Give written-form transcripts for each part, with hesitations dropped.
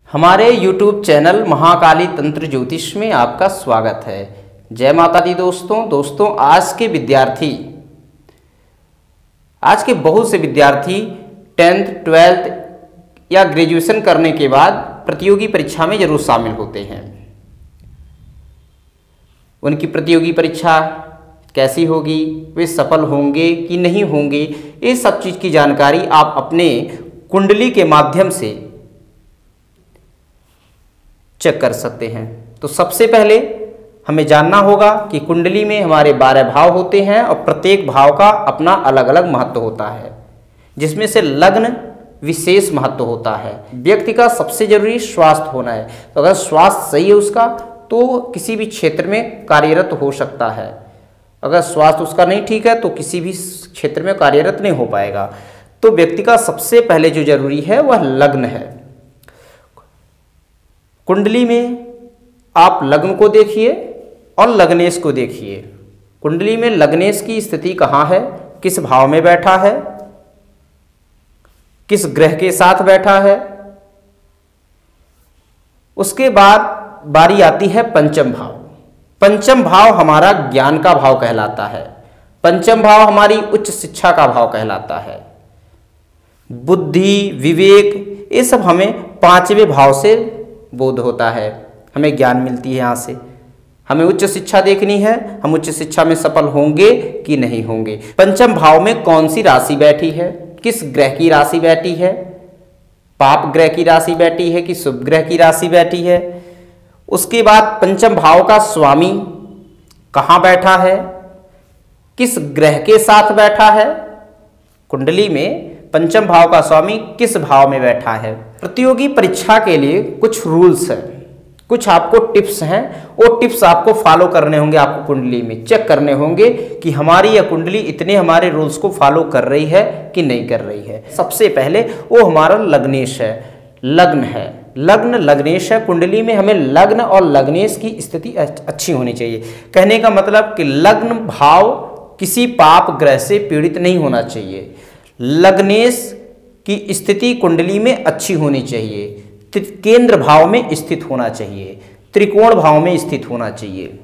हमारे YouTube channel Mahakali तंत्र ज्योतिष में आपका स्वागत है। जय माता दी दोस्तों। आज के बहुत से विद्यार्थी 10th 12th या ग्रेजुएशन करने के बाद प्रतियोगी परीक्षा में जरूर शामिल होते हैं। उनकी प्रतियोगी परीक्षा कैसी होगी, वे सफल होंगे कि नहीं होंगे, ये सब चीज़ की जानकारी आप अपने कुंडली के माध्यम से चेक कर सकते हैं। तो सबसे पहले हमें जानना होगा कि कुंडली में हमारे 12 भाव होते हैं और प्रत्येक भाव का अपना अलग अलग महत्व होता है, जिसमें से लग्न विशेष महत्व होता है। व्यक्ति का सबसे जरूरी स्वास्थ्य होना है, तो अगर स्वास्थ्य सही है उसका तो किसी भी क्षेत्र में कार्यरत हो सकता है। अगर स्वास्थ्य उसका नहीं ठीक है तो किसी भी क्षेत्र में कार्यरत नहीं हो पाएगा। तो व्यक्ति का सबसे पहले जो जरूरी है वह लग्न है। कुंडली में आप लग्न को देखिए और लग्नेश को देखिए। कुंडली में लग्नेश की स्थिति कहाँ है, किस भाव में बैठा है, किस ग्रह के साथ बैठा है। उसके बाद बारी आती है पंचम भाव। पंचम भाव हमारा ज्ञान का भाव कहलाता है। पंचम भाव हमारी उच्च शिक्षा का भाव कहलाता है। बुद्धि, विवेक, ये सब हमें 5वें भाव से बोध होता है, हमें ज्ञान मिलती है। यहाँ से हमें उच्च शिक्षा देखनी है, हम उच्च शिक्षा में सफल होंगे कि नहीं होंगे। पंचम भाव में कौन सी राशि बैठी है, किस ग्रह की राशि बैठी है, पाप ग्रह की राशि बैठी है कि शुभ ग्रह की राशि बैठी है। उसके बाद पंचम भाव का स्वामी कहाँ बैठा है, किस ग्रह के साथ बैठा है। कुंडली में पंचम भाव का स्वामी किस भाव में बैठा है। प्रतियोगी परीक्षा के लिए कुछ रूल्स हैं, कुछ आपको टिप्स हैं। वो टिप्स आपको फॉलो करने होंगे। आपको कुंडली में चेक करने होंगे कि हमारी यह कुंडली इतने हमारे रूल्स को फॉलो कर रही है कि नहीं कर रही है। सबसे पहले वो हमारा लग्नेश है, लग्न है। लग्न लग्नेश है। कुंडली में हमें लग्न और लग्नेश की स्थिति अच्छी होनी चाहिए। कहने का मतलब कि लग्न भाव किसी पाप ग्रह से पीड़ित नहीं होना चाहिए। लग्नेश की स्थिति कुंडली में अच्छी होनी चाहिए। केंद्र भाव में स्थित होना चाहिए, त्रिकोण भाव में स्थित होना चाहिए।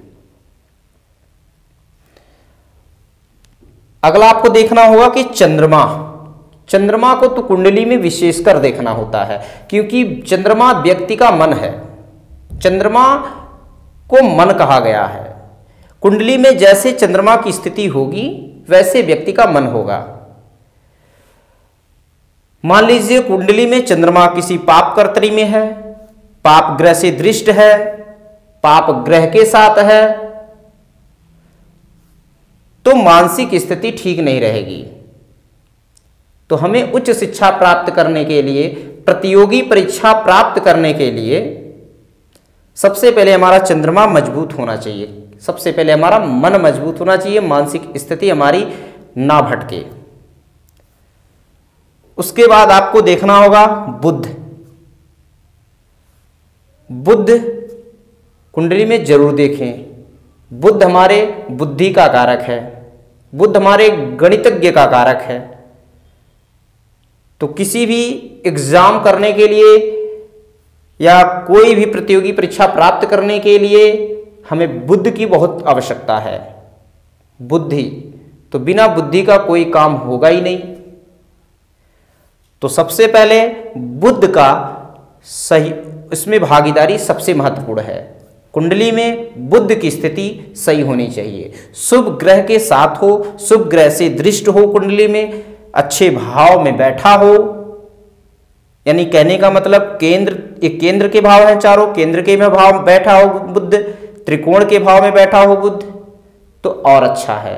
अगला आपको देखना होगा कि चंद्रमा को तो कुंडली में विशेषकर देखना होता है, क्योंकि चंद्रमा व्यक्ति का मन है। चंद्रमा को मन कहा गया है। कुंडली में जैसे चंद्रमा की स्थिति होगी वैसे व्यक्ति का मन होगा। मान लीजिए कुंडली में चंद्रमा किसी पाप कर्तरी में है, पाप ग्रह से दृष्ट है, पाप ग्रह के साथ है, तो मानसिक स्थिति ठीक नहीं रहेगी। तो हमें उच्च शिक्षा प्राप्त करने के लिए, प्रतियोगी परीक्षा प्राप्त करने के लिए सबसे पहले हमारा चंद्रमा मजबूत होना चाहिए। सबसे पहले हमारा मन मजबूत होना चाहिए, मानसिक स्थिति हमारी ना भटके। उसके बाद आपको देखना होगा बुध कुंडली में जरूर देखें। बुध हमारे बुद्धि का कारक है, बुध हमारे गणितज्ञ का कारक है। तो किसी भी एग्जाम करने के लिए या कोई भी प्रतियोगी परीक्षा प्राप्त करने के लिए हमें बुद्धि की बहुत आवश्यकता है। बुद्धि, तो बिना बुद्धि का कोई काम होगा ही नहीं। तो सबसे पहले बुध का सही, इसमें भागीदारी सबसे महत्वपूर्ण है। कुंडली में बुध की स्थिति सही होनी चाहिए। शुभ ग्रह के साथ हो, शुभ ग्रह से दृष्ट हो, कुंडली में अच्छे भाव में बैठा हो, यानी कहने का मतलब केंद्र के भाव हैं चारों, केंद्र के में भाव बैठा हो बुध, त्रिकोण के भाव में बैठा हो बुध, तो और अच्छा है।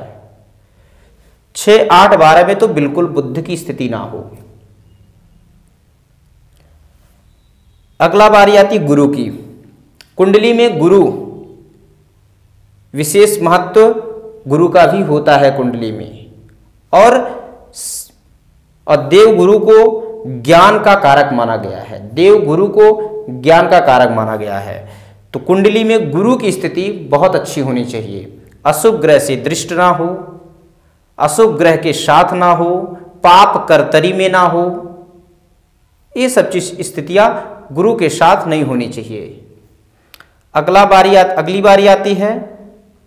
6, 8, 12 में तो बिल्कुल बुध की स्थिति ना हो। अगला बारी आती गुरु की। कुंडली में गुरु विशेष महत्व गुरु का भी होता है कुंडली में। और देव गुरु को ज्ञान का कारक माना गया है। देव गुरु को ज्ञान का कारक माना गया है। तो कुंडली में गुरु की स्थिति बहुत अच्छी होनी चाहिए। अशुभ ग्रह से दृष्ट ना हो, अशुभ ग्रह के साथ ना हो, पाप कर्तरी में ना हो, ये सब चीज स्थितियां गुरु के साथ नहीं होनी चाहिए। अगली बारी आती है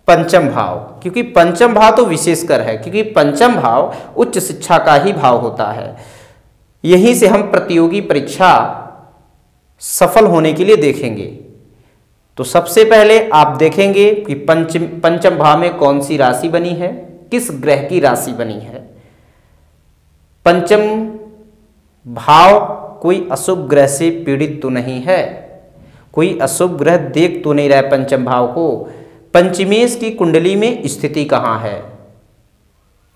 पंचम भाव, क्योंकि पंचम भाव तो विशेषकर है, क्योंकि पंचम भाव उच्च शिक्षा का ही भाव होता है। यहीं से हम प्रतियोगी परीक्षा सफल होने के लिए देखेंगे। तो सबसे पहले आप देखेंगे कि पंचम भाव में कौन सी राशि बनी है, किस ग्रह की राशि बनी है। पंचम भाव कोई अशुभ ग्रह से पीड़ित तो नहीं है, कोई अशुभ ग्रह देख तो नहीं रहा है पंचम भाव को। पंचमेश की कुंडली में स्थिति कहाँ है?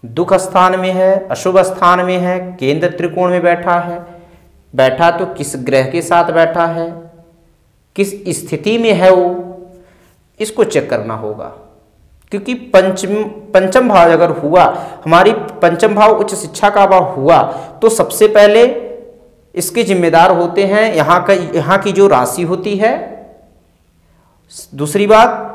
दुख स्थान में है, अशुभ स्थान में है, केंद्र त्रिकोण में बैठा है। बैठा तो किस ग्रह के साथ बैठा है, किस स्थिति में है वो, इसको चेक करना होगा। क्योंकि पंचम भाव अगर हुआ, हमारी पंचम भाव उच्च शिक्षा का भाव हुआ, तो सबसे पहले इसके जिम्मेदार होते हैं यहाँ की जो राशि होती है, दूसरी बात,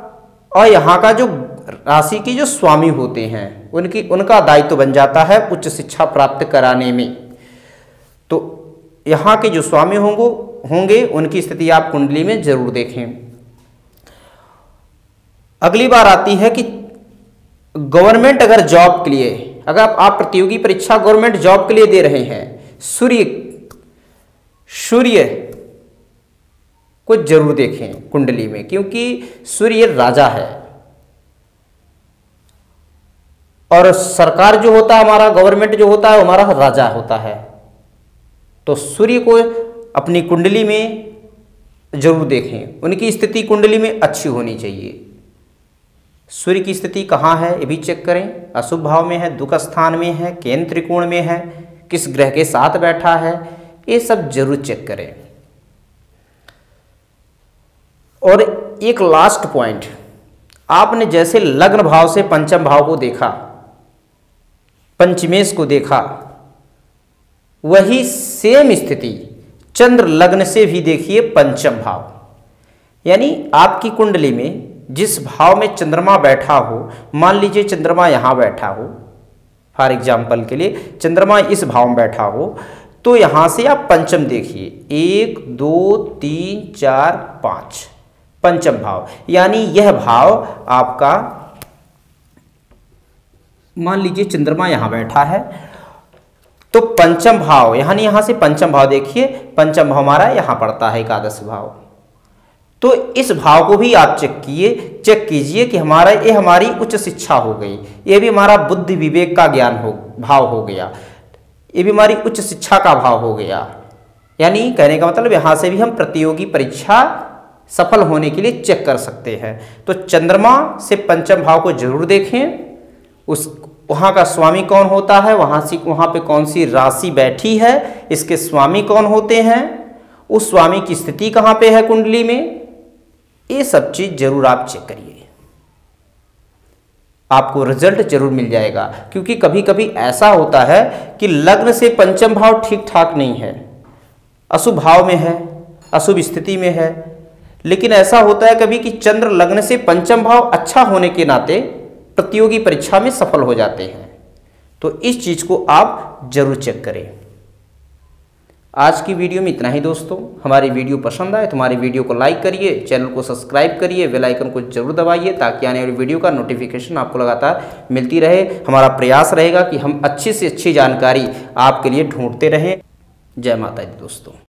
और यहाँ का जो राशि की जो स्वामी होते हैं उनका दायित्व बन जाता है उच्च शिक्षा प्राप्त कराने में। तो यहाँ के जो स्वामी होंगे उनकी स्थिति आप कुंडली में जरूर देखें। अगली बार आती है कि गवर्नमेंट अगर जॉब के लिए, अगर आप प्रतियोगी परीक्षा गवर्नमेंट जॉब के लिए दे रहे हैं, सूर्य को जरूर देखें कुंडली में, क्योंकि सूर्य राजा है और सरकार जो होता है, हमारा गवर्नमेंट जो होता है हमारा राजा होता है। तो सूर्य को अपनी कुंडली में जरूर देखें, उनकी स्थिति कुंडली में अच्छी होनी चाहिए। सूर्य की स्थिति कहाँ है ये भी चेक करें, अशुभ भाव में है, दुख स्थान में है, केंद्र त्रिकोण में है, किस ग्रह के साथ बैठा है, ये सब जरूर चेक करें। और एक लास्ट पॉइंट, आपने जैसे लग्न भाव से पंचम भाव को देखा, पंचमेश को देखा, वही सेम स्थिति चंद्र लग्न से भी देखिए पंचम भाव। यानी आपकी कुंडली में जिस भाव में चंद्रमा बैठा हो, मान लीजिए चंद्रमा यहाँ बैठा हो, फॉर एग्जाम्पल के लिए चंद्रमा इस भाव में बैठा हो, तो यहाँ से आप पंचम देखिए, 1 2 3 4 5 पंचम भाव। यानी यह भाव आपका, मान लीजिए चंद्रमा यहाँ बैठा है, तो पंचम भाव यहाँ से पंचम भाव देखिए, पंचम भाव हमारा यहाँ पड़ता है एकादश भाव। तो इस भाव को भी आप चेक कीजिए कि ये हमारी उच्च शिक्षा हो गई, ये भी हमारा बुद्धि विवेक का भाव हो गया, ये भी हमारी उच्च शिक्षा का भाव हो गया। यानी कहने का मतलब यहाँ से भी हम प्रतियोगी परीक्षा सफल होने के लिए चेक कर सकते हैं। तो चंद्रमा से पंचम भाव को जरूर देखें, वहाँ का स्वामी कौन होता है, वहाँ पे कौन सी राशि बैठी है, इसके स्वामी कौन होते हैं, उस स्वामी की स्थिति कहाँ पे है कुंडली में, ये सब चीज जरूर आप चेक करिए, आपको रिजल्ट जरूर मिल जाएगा। क्योंकि कभी कभी ऐसा होता है कि लग्न से पंचम भाव ठीक ठाक नहीं है, अशुभ भाव में है, अशुभ स्थिति में है, लेकिन ऐसा होता है कभी कि चंद्र लग्न से पंचम भाव अच्छा होने के नाते प्रतियोगी परीक्षा में सफल हो जाते हैं। तो इस चीज को आप जरूर चेक करें। आज की वीडियो में इतना ही दोस्तों। हमारी वीडियो पसंद आए तो हमारी वीडियो को लाइक करिए, चैनल को सब्सक्राइब करिए, बेल आइकन को जरूर दबाइए ताकि आने वाली वीडियो का नोटिफिकेशन आपको लगातार मिलती रहे। हमारा प्रयास रहेगा कि हम अच्छी से अच्छी जानकारी आपके लिए ढूंढते रहें। जय माता दी दोस्तों।